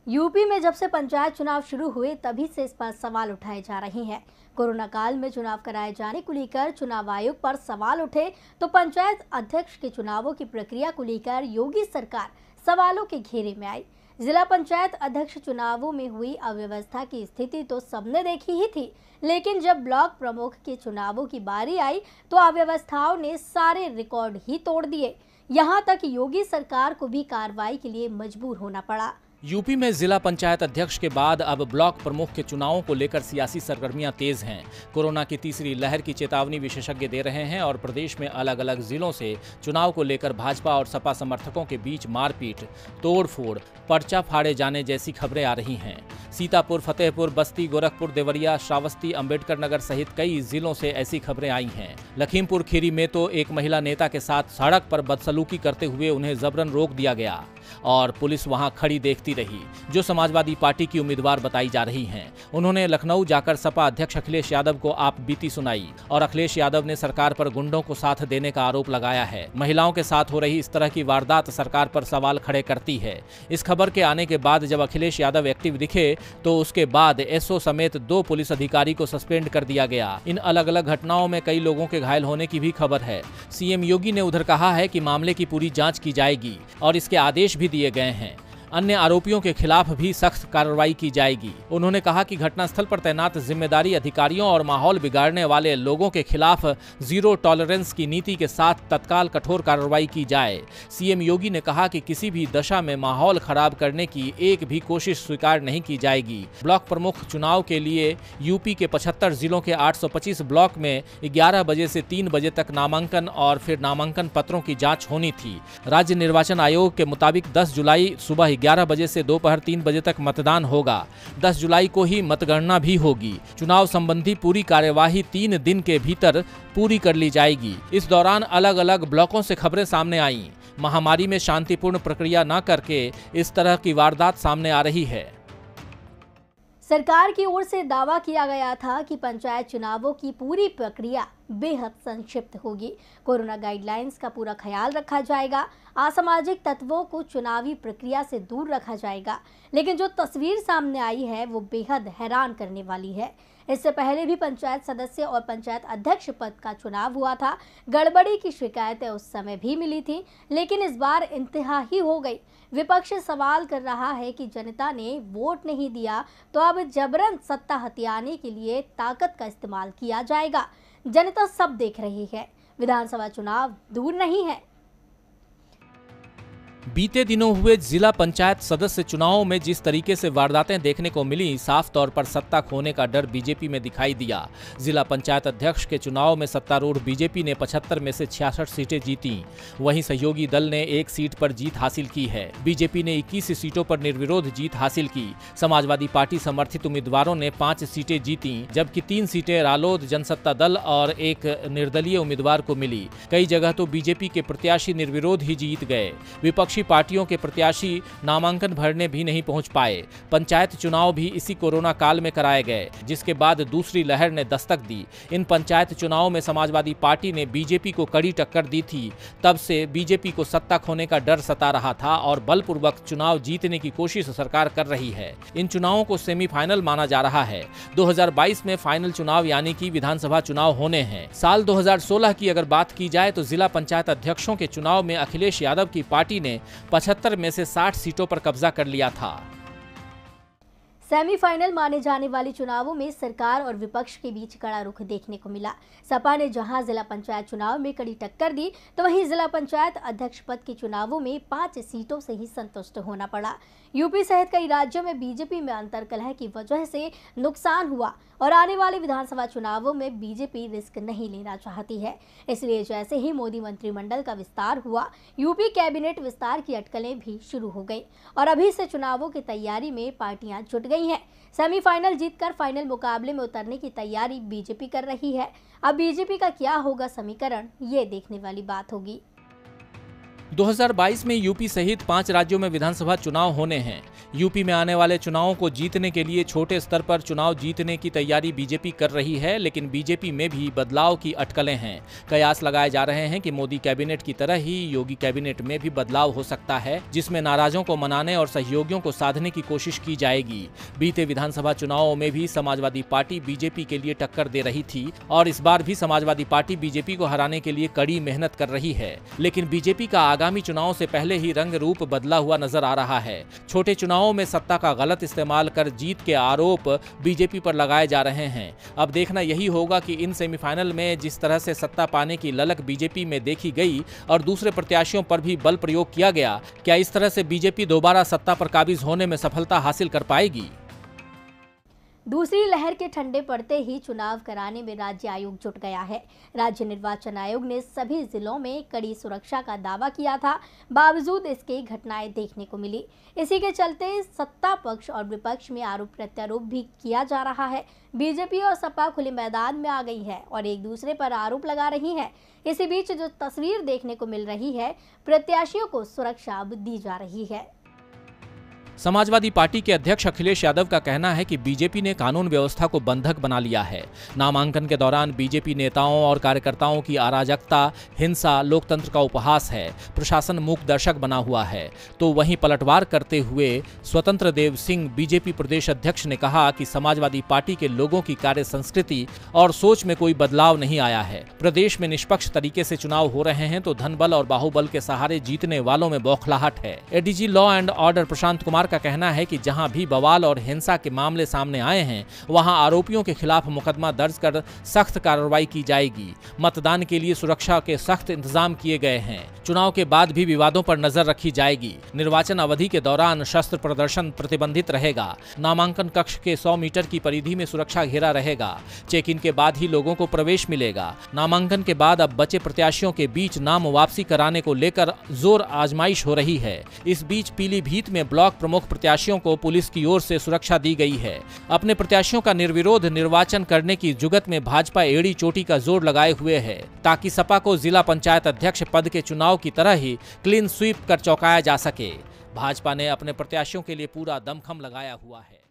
UP में जब से पंचायत चुनाव शुरू हुए तभी से इस पर सवाल उठाए जा रहे हैं। कोरोना काल में चुनाव कराए जाने को लेकर चुनाव आयोग पर सवाल उठे तो पंचायत अध्यक्ष के चुनावों की प्रक्रिया को लेकर योगी सरकार सवालों के घेरे में आई। जिला पंचायत अध्यक्ष चुनावों में हुई अव्यवस्था की स्थिति तो सबने देखी ही थी, लेकिन जब ब्लॉक प्रमुख के चुनावों की बारी आई तो अव्यवस्थाओं ने सारे रिकॉर्ड ही तोड़ दिए। यहाँ तक योगी सरकार को भी कार्रवाई के लिए मजबूर होना पड़ा। यूपी में जिला पंचायत अध्यक्ष के बाद अब ब्लॉक प्रमुख के चुनावों को लेकर सियासी सरगर्मियां तेज हैं। कोरोना की तीसरी लहर की चेतावनी विशेषज्ञ दे रहे हैं और प्रदेश में अलग अलग जिलों से चुनाव को लेकर भाजपा और सपा समर्थकों के बीच मारपीट, तोड़फोड़, पर्चा फाड़े जाने जैसी खबरें आ रही हैं। सीतापुर, फतेहपुर, बस्ती, गोरखपुर, देवरिया, श्रावस्ती, अंबेडकर नगर सहित कई जिलों से ऐसी खबरें आई हैं। लखीमपुर खीरी में तो एक महिला नेता के साथ सड़क पर बदसलूकी करते हुए उन्हें जबरन रोक दिया गया और पुलिस वहां खड़ी देखती रही, जो समाजवादी पार्टी की उम्मीदवार बताई जा रही हैं। उन्होंने लखनऊ जाकर सपा अध्यक्ष अखिलेश यादव को आप बीती सुनाई और अखिलेश यादव ने सरकार पर गुंडों को साथ देने का आरोप लगाया है। महिलाओं के साथ हो रही इस तरह की वारदात सरकार पर सवाल खड़े करती है। इस खबर के आने के बाद जब अखिलेश यादव एक्टिव दिखे तो उसके बाद एसओ समेत 2 पुलिस अधिकारी को सस्पेंड कर दिया गया। इन अलग अलग घटनाओं में कई लोगों के घायल होने की भी खबर है। सीएम योगी ने उधर कहा है कि मामले की पूरी जांच की जाएगी और इसके आदेश भी दिए गए हैं। अन्य आरोपियों के खिलाफ भी सख्त कार्रवाई की जाएगी। उन्होंने कहा कि घटनास्थल पर तैनात जिम्मेदारी अधिकारियों और माहौल बिगाड़ने वाले लोगों के खिलाफ जीरो टॉलरेंस की नीति के साथ तत्काल कठोर कार्रवाई की जाए। सीएम योगी ने कहा कि किसी भी दशा में माहौल खराब करने की एक भी कोशिश स्वीकार नहीं की जाएगी। ब्लॉक प्रमुख चुनाव के लिए यूपी के 75 जिलों के 825 ब्लॉक में 11 बजे से 3 बजे तक नामांकन और फिर नामांकन पत्रों की जाँच होनी थी। राज्य निर्वाचन आयोग के मुताबिक 10 जुलाई सुबह 11 बजे से दोपहर 3 बजे तक मतदान होगा। 10 जुलाई को ही मतगणना भी होगी। चुनाव संबंधी पूरी कार्यवाही 3 दिन के भीतर पूरी कर ली जाएगी। इस दौरान अलग अलग ब्लॉकों से खबरें सामने आईं। महामारी में शांतिपूर्ण प्रक्रिया न करके इस तरह की वारदात सामने आ रही है। सरकार की ओर से दावा किया गया था कि पंचायत चुनावों की पूरी प्रक्रिया बेहद संक्षिप्त होगी। कोरोना गाइडलाइंस का पूरा ख्याल रखा जाएगा, असामाजिक तत्वों को चुनावी प्रक्रिया से दूर रखा जाएगा। लेकिन जो तस्वीर सामने आई है वो बेहद हैरान करने वाली है। इससे पहले भी पंचायत सदस्य और पंचायत अध्यक्ष पद का चुनाव हुआ था। गड़बड़ी की शिकायतें उस समय भी मिली थी, लेकिन इस बार इंतहा ही हो गई। विपक्ष सवाल कर रहा है कि जनता ने वोट नहीं दिया तो अब जबरन सत्ता हथियाने के लिए ताकत का इस्तेमाल किया जाएगा। जनता सब देख रही है, विधानसभा चुनाव दूर नहीं है। बीते दिनों हुए जिला पंचायत सदस्य चुनावों में जिस तरीके से वारदातें देखने को मिली, साफ तौर पर सत्ता खोने का डर बीजेपी में दिखाई दिया। जिला पंचायत अध्यक्ष के चुनाव में सत्तारूढ़ बीजेपी ने 75 में से 66 सीटें जीती। वहीं सहयोगी दल ने 1 सीट पर जीत हासिल की है। बीजेपी ने 21 सीटों पर निर्विरोध जीत हासिल की। समाजवादी पार्टी समर्थित उम्मीदवारों ने 5 सीटें जीती, जबकि 3 सीटें रालोद, जनसत्ता दल और एक निर्दलीय उम्मीदवार को मिली। कई जगह तो बीजेपी के प्रत्याशी निर्विरोध ही जीत गए। विपक्षी पार्टियों के प्रत्याशी नामांकन भरने भी नहीं पहुंच पाए। पंचायत चुनाव भी इसी कोरोना काल में कराए गए, जिसके बाद दूसरी लहर ने दस्तक दी। इन पंचायत चुनावों में समाजवादी पार्टी ने बीजेपी को कड़ी टक्कर दी थी। तब से बीजेपी को सत्ता खोने का डर सता रहा था और बलपूर्वक चुनाव जीतने की कोशिश सरकार कर रही है। इन चुनावों को सेमीफाइनल माना जा रहा है। 2022 में फाइनल चुनाव यानी कि विधानसभा चुनाव होने हैं। साल 2016 की अगर बात की जाए तो जिला पंचायत अध्यक्षों के चुनाव में अखिलेश यादव की पार्टी ने 75 में से 60 सीटों पर कब्जा कर लिया था। सेमीफाइनल माने जाने वाले चुनावों में सरकार और विपक्ष के बीच कड़ा रुख देखने को मिला। सपा ने जहां जिला पंचायत चुनाव में कड़ी टक्कर दी, तो वहीं जिला पंचायत अध्यक्ष पद के चुनावों में 5 सीटों से ही संतुष्ट होना पड़ा। यूपी सहित कई राज्यों में बीजेपी में अंतर्कलह की वजह से नुकसान हुआ और आने वाले विधानसभा चुनावों में बीजेपी रिस्क नहीं लेना चाहती है। इसलिए जैसे ही मोदी मंत्रिमंडल का विस्तार हुआ, यूपी कैबिनेट विस्तार की अटकलें भी शुरू हो गई और अभी से चुनावों की तैयारी में पार्टियां जुट गई हैं। सेमीफाइनल जीतकर फाइनल मुकाबले में उतरने की तैयारी बीजेपी कर रही है। अब बीजेपी का क्या होगा समीकरण, ये देखने वाली बात होगी। 2022 में यूपी सहित 5 राज्यों में विधानसभा चुनाव होने हैं। यूपी में आने वाले चुनावों को जीतने के लिए छोटे स्तर पर चुनाव जीतने की तैयारी बीजेपी कर रही है, लेकिन बीजेपी में भी बदलाव की अटकलें हैं। कयास लगाए जा रहे हैं कि मोदी कैबिनेट की तरह ही योगी कैबिनेट में भी बदलाव हो सकता है, जिसमें नाराजों को मनाने और सहयोगियों को साधने की कोशिश की जाएगी। बीते विधानसभा चुनावों में भी समाजवादी पार्टी बीजेपी के लिए टक्कर दे रही थी और इस बार भी समाजवादी पार्टी बीजेपी को हराने के लिए कड़ी मेहनत कर रही है, लेकिन बीजेपी का आगामी चुनाव से पहले ही रंग रूप बदला हुआ नजर आ रहा है। छोटे चुनावों में सत्ता का गलत इस्तेमाल कर जीत के आरोप बीजेपी पर लगाए जा रहे हैं। अब देखना यही होगा कि इन सेमीफाइनल में जिस तरह से सत्ता पाने की ललक बीजेपी में देखी गई और दूसरे प्रत्याशियों पर भी बल प्रयोग किया गया, क्या इस तरह से बीजेपी दोबारा सत्ता पर काबिज होने में सफलता हासिल कर पाएगी? दूसरी लहर के ठंडे पड़ते ही चुनाव कराने में राज्य आयोग जुट गया है। राज्य निर्वाचन आयोग ने सभी जिलों में कड़ी सुरक्षा का दावा किया था, बावजूद इसके घटनाएं देखने को मिली। इसी के चलते सत्ता पक्ष और विपक्ष में आरोप प्रत्यारोप भी किया जा रहा है। बीजेपी और सपा खुले मैदान में आ गई है और एक दूसरे पर आरोप लगा रही है। इसी बीच जो तस्वीर देखने को मिल रही है, प्रत्याशियों को सुरक्षा अब दी जा रही है। समाजवादी पार्टी के अध्यक्ष अखिलेश यादव का कहना है कि बीजेपी ने कानून व्यवस्था को बंधक बना लिया है। नामांकन के दौरान बीजेपी नेताओं और कार्यकर्ताओं की अराजकता, हिंसा लोकतंत्र का उपहास है। प्रशासन मूक दर्शक बना हुआ है। तो वहीं पलटवार करते हुए स्वतंत्र देव सिंह बीजेपी प्रदेश अध्यक्ष ने कहा कि समाजवादी पार्टी के लोगों की कार्य संस्कृति और सोच में कोई बदलाव नहीं आया है। प्रदेश में निष्पक्ष तरीके से चुनाव हो रहे हैं तो धनबल और बाहुबल के सहारे जीतने वालों में बौखलाहट है। ADG law and order Prashant Kumar का कहना है कि जहां भी बवाल और हिंसा के मामले सामने आए हैं, वहां आरोपियों के खिलाफ मुकदमा दर्ज कर सख्त कार्रवाई की जाएगी। मतदान के लिए सुरक्षा के सख्त इंतजाम किए गए हैं। चुनाव के बाद भी विवादों पर नजर रखी जाएगी। निर्वाचन अवधि के दौरान शस्त्र प्रदर्शन प्रतिबंधित रहेगा। नामांकन कक्ष के 100 मीटर की परिधि में सुरक्षा घेरा रहेगा। चेक इन के बाद ही लोगों को प्रवेश मिलेगा। नामांकन के बाद अब बचे प्रत्याशियों के बीच नाम वापसी कराने को लेकर जोर आजमाइश हो रही है। इस बीच पीलीभीत में ब्लॉक प्रमुख प्रत्याशियों को पुलिस की ओर से सुरक्षा दी गई है। अपने प्रत्याशियों का निर्विरोध निर्वाचन करने की जुगत में भाजपा एड़ी चोटी का जोर लगाए हुए है, ताकि सपा को जिला पंचायत अध्यक्ष पद के चुनाव की तरह ही क्लीन स्वीप कर चौंकाया जा सके। भाजपा ने अपने प्रत्याशियों के लिए पूरा दमखम लगाया हुआ है।